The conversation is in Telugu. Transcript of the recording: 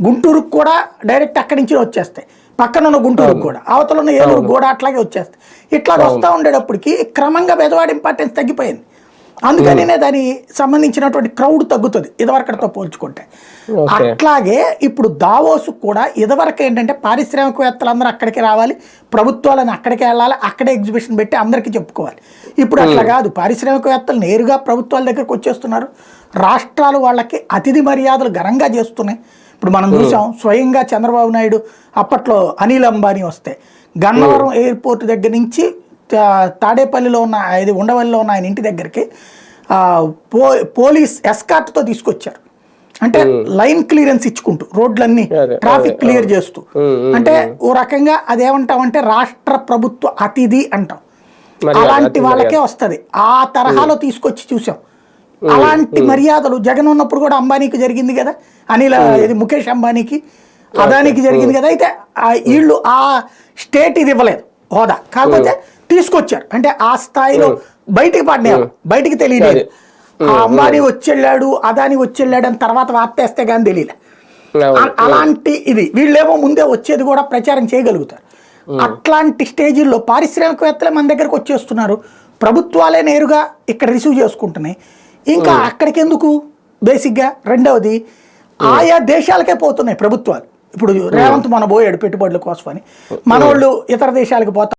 గుంటూరుకు కూడా డైరెక్ట్ అక్కడి నుంచి వచ్చేస్తాయి, పక్కన ఉన్న గుంటూరుకు కూడా, అవతల ఉన్న ఏలూరు కూడా అట్లాగే వచ్చేస్తాయి. ఇట్లా వస్తూ ఉండేటప్పటికి క్రమంగా బెజవాడ ఇంపార్టెన్స్ తగ్గిపోయింది. అందుకనే దాని సంబంధించినటువంటి క్రౌడ్ తగ్గుతుంది ఇదివరకటితో పోల్చుకుంటే. అట్లాగే ఇప్పుడు దావోస్ కూడా ఇదివరకు ఏంటంటే పారిశ్రామికవేత్తలందరూ అక్కడికి రావాలి, ప్రభుత్వాలను అక్కడికి వెళ్ళాలి, అక్కడే ఎగ్జిబిషన్ పెట్టి అందరికీ చెప్పుకోవాలి. ఇప్పుడు అట్లా కాదు, పారిశ్రామికవేత్తలు నేరుగా ప్రభుత్వాల దగ్గరకు వచ్చేస్తున్నారు, రాష్ట్రాలు వాళ్ళకి అతిథి మర్యాదలు ఘనంగా చేస్తున్నాయి. ఇప్పుడు మనం చూసాం స్వయంగా చంద్రబాబు నాయుడు అప్పట్లో అనిల్ అంబానీ వస్తే గన్నవరం ఎయిర్పోర్ట్ దగ్గర నుంచి తాడేపల్లిలో ఉన్న ఇది ఉండవల్లిలో ఉన్న ఆయన ఇంటి దగ్గరికి పోలీస్ ఎస్కార్ట్తో తీసుకొచ్చారు. అంటే లైన్ క్లియరెన్స్ ఇచ్చుకుంటూ రోడ్లన్నీ ట్రాఫిక్ క్లియర్ చేస్తూ, అంటే ఓ రకంగా అదేమంటామంటే రాష్ట్ర ప్రభుత్వ అతిథి అంటాం, అలాంటి వాళ్ళకే వస్తుంది. ఆ తరహాలో తీసుకొచ్చి చూసాం. అలాంటి మర్యాదలు జగన్ ఉన్నప్పుడు కూడా అంబానీకి జరిగింది కదా, అనిల్ ఇది ముఖేష్ అంబానీకి, అదానికి జరిగింది కదా. అయితే వీళ్ళు ఆ స్టేట్ ఇది ఇవ్వలేదు హోదా, కాకపోతే తీసుకొచ్చారు. అంటే ఆ స్థాయిలో బయటికి పడినారు, బయటికి తెలియలేదు. ఆ అంబానీ వచ్చెళ్ళాడు, అదాని వచ్చెళ్ళాడు అని తర్వాత వార్తేస్తే కానీ తెలియలే. అలాంటి ఇది వీళ్ళేమో ముందే వచ్చేది కూడా ప్రచారం చేయగలుగుతారు. అట్లాంటి స్టేజీల్లో పారిశ్రామికవేత్తలే మన దగ్గరకు వచ్చేస్తున్నారు, ప్రభుత్వాలే నేరుగా ఇక్కడ రిసీవ్ చేసుకుంటున్నాయి. ఇంకా అక్కడికి ఎందుకు బేసిక్గా. రెండవది ఆయా దేశాలకే పోతున్నాయి ప్రభుత్వాలు. ఇప్పుడు రేవంత్ మన పోయాడు పెట్టుబడుల కోసం అని, మన వాళ్ళు ఇతర దేశాలకు పోతారు.